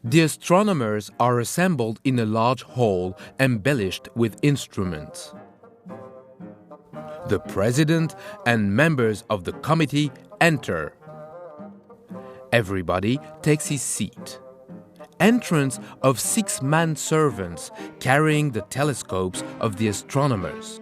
The astronomers are assembled in a large hall embellished with instruments. The president and members of the committee enter. Everybody takes his seat. Entrance of 6 manservants carrying the telescopes of the astronomers.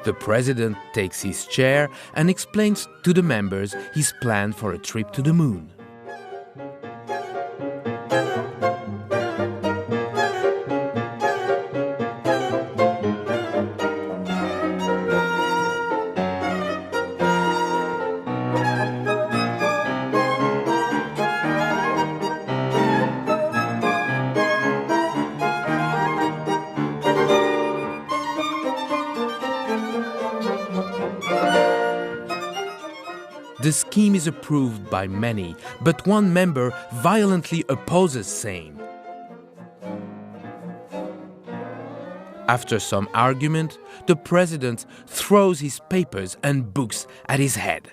The president takes his chair and explains to the members his plan for a trip to the moon. The scheme is approved by many, but one member violently opposes, saying, after some argument, the president throws his papers and books at his head.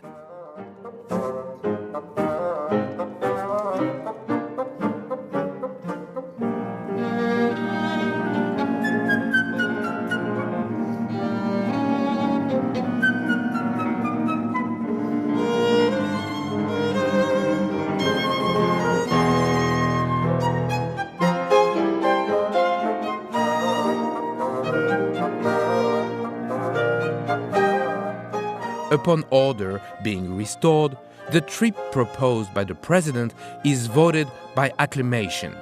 Upon order being restored, the trip proposed by the president is voted by acclamation.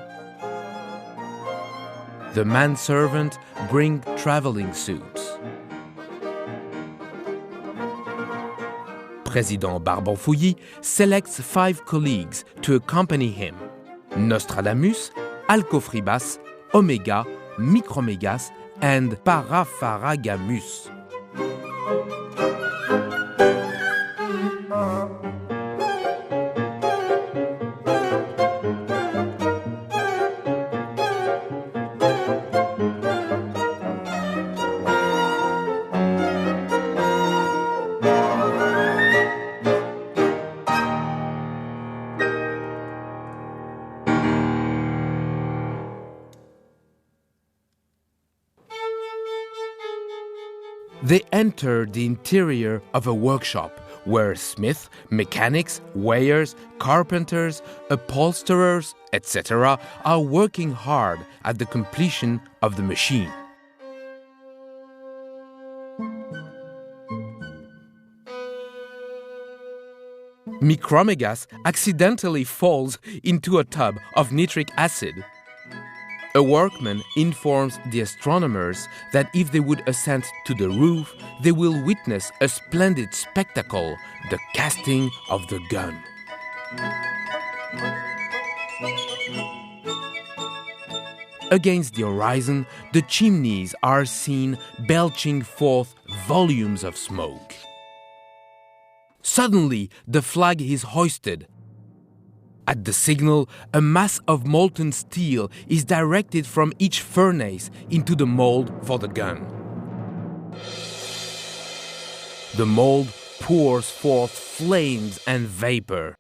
The manservant bring traveling suits. Président Barbonfouilly selects 5 colleagues to accompany him: Nostradamus, Alcofribas, Omega, Micromegas, and Parafaragamus. They enter the interior of a workshop where smiths, mechanics, weighers, carpenters, upholsterers, etc. are working hard at the completion of the machine. Micromegas accidentally falls into a tub of nitric acid. A workman informs the astronomers that if they would ascend to the roof, they will witness a splendid spectacle, the casting of the gun. Against the horizon, the chimneys are seen belching forth volumes of smoke. Suddenly, the flag is hoisted. At the signal, a mass of molten steel is directed from each furnace into the mold for the gun. The mold pours forth flames and vapor.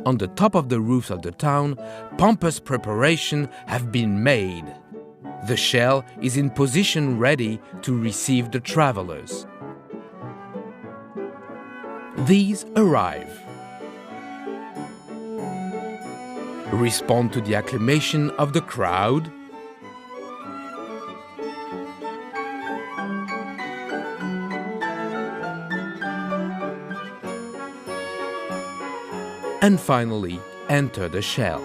On the top of the roofs of the town, pompous preparations have been made. The shell is in position ready to receive the travelers. These arrive, respond to the acclamation of the crowd, and finally enter the shell.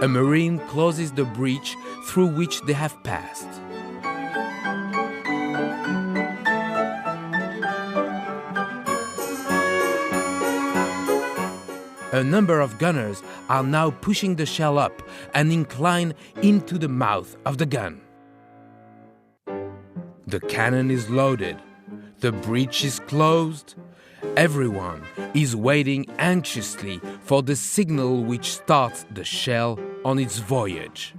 A marine closes the breach through which they have passed. A number of gunners are now pushing the shell up and incline into the mouth of the gun. The cannon is loaded. The breech is closed. Everyone is waiting anxiously for the signal which starts the shell on its voyage.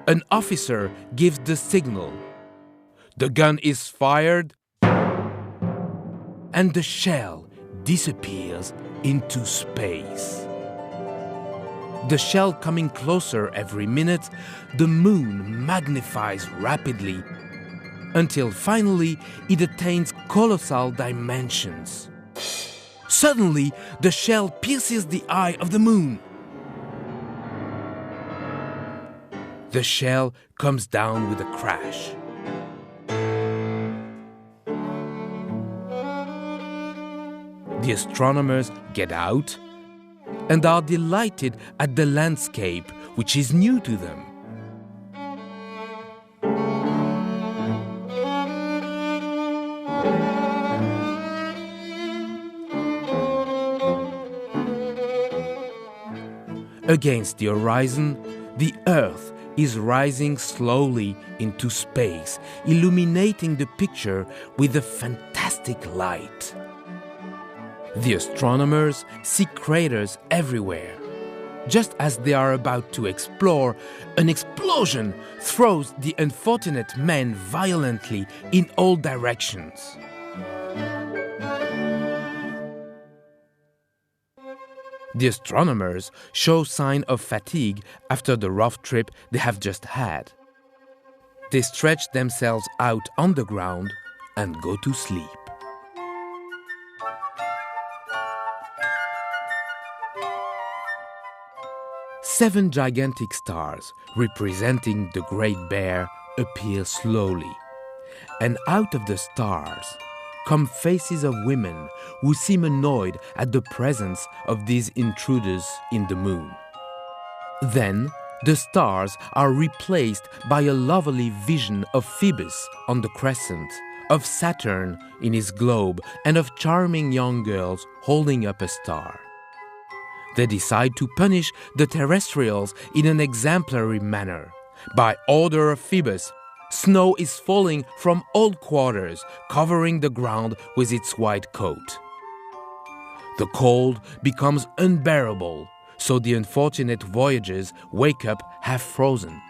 An officer gives the signal. The gun is fired, and the shell disappears into space. The shell coming closer every minute, the moon magnifies rapidly until finally it attains colossal dimensions. Suddenly, the shell pierces the eye of the moon. The shell comes down with a crash. The astronomers get out and are delighted at the landscape, which is new to them. Against the horizon, the Earth is rising slowly into space, illuminating the picture with a fantastic light. The astronomers see craters everywhere. Just as they are about to explore, an explosion throws the unfortunate men violently in all directions. The astronomers show sign of fatigue after the rough trip they have just had. They stretch themselves out on the ground and go to sleep. Seven gigantic stars, representing the Great Bear, appear slowly. And out of the stars come faces of women who seem annoyed at the presence of these intruders in the moon. Then, the stars are replaced by a lovely vision of Phoebus on the crescent, of Saturn in his globe, and of charming young girls holding up a star. They decide to punish the terrestrials in an exemplary manner. By order of Phoebus, snow is falling from all quarters, covering the ground with its white coat. The cold becomes unbearable, so the unfortunate voyagers wake up half frozen.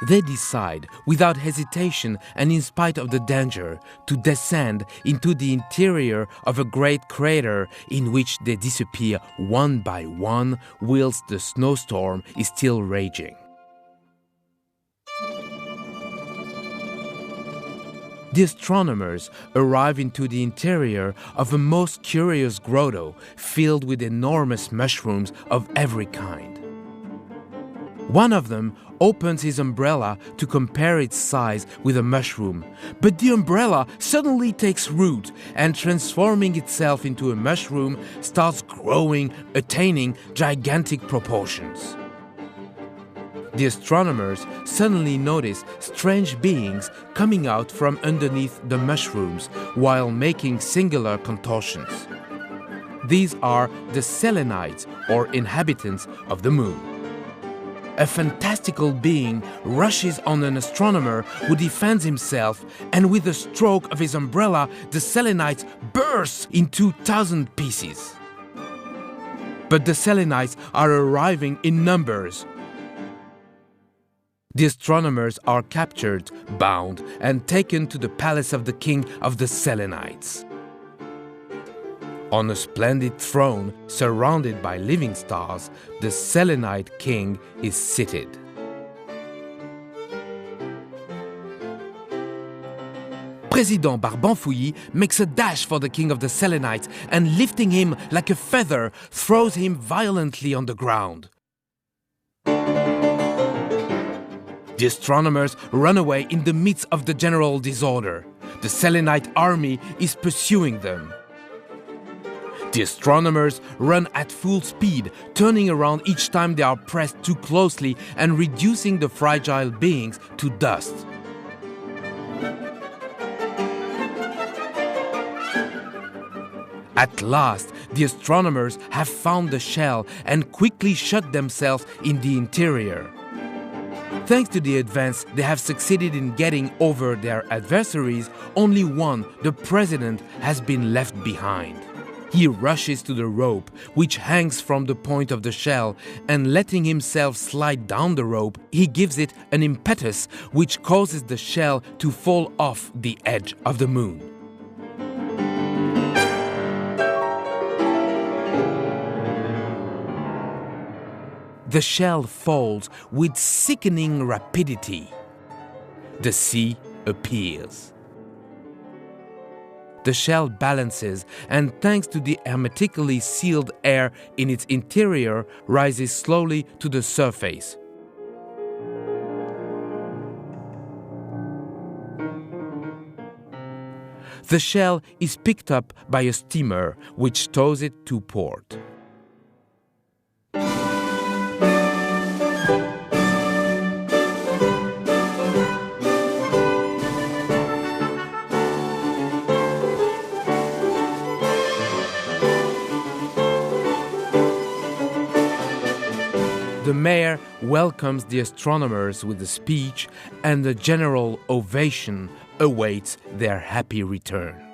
They decide, without hesitation and in spite of the danger, to descend into the interior of a great crater in which they disappear one by one whilst the snowstorm is still raging. The astronomers arrive into the interior of a most curious grotto filled with enormous mushrooms of every kind. One of them opens his umbrella to compare its size with a mushroom, but the umbrella suddenly takes root and, transforming itself into a mushroom, starts growing, attaining gigantic proportions. The astronomers suddenly notice strange beings coming out from underneath the mushrooms while making singular contortions. These are the Selenites, or inhabitants of the moon. A fantastical being rushes on an astronomer who defends himself, and with a stroke of his umbrella, the Selenites burst in 2,000 pieces. But the Selenites are arriving in numbers. The astronomers are captured, bound, and taken to the palace of the king of the Selenites. On a splendid throne surrounded by living stars, the Selenite king is seated. President Barbanfouilly makes a dash for the king of the Selenites and, lifting him like a feather, throws him violently on the ground. The astronomers run away in the midst of the general disorder. The Selenite army is pursuing them. The astronomers run at full speed, turning around each time they are pressed too closely and reducing the fragile beings to dust. At last, the astronomers have found the shell and quickly shut themselves in the interior. Thanks to the advance they have succeeded in getting over their adversaries, only one, the president, has been left behind. He rushes to the rope, which hangs from the point of the shell, and letting himself slide down the rope, he gives it an impetus which causes the shell to fall off the edge of the moon. The shell falls with sickening rapidity. The sea appears. The shell balances and, thanks to the hermetically sealed air in its interior, rises slowly to the surface. The shell is picked up by a steamer which tows it to port. The mayor welcomes the astronomers with a speech, and a general ovation awaits their happy return.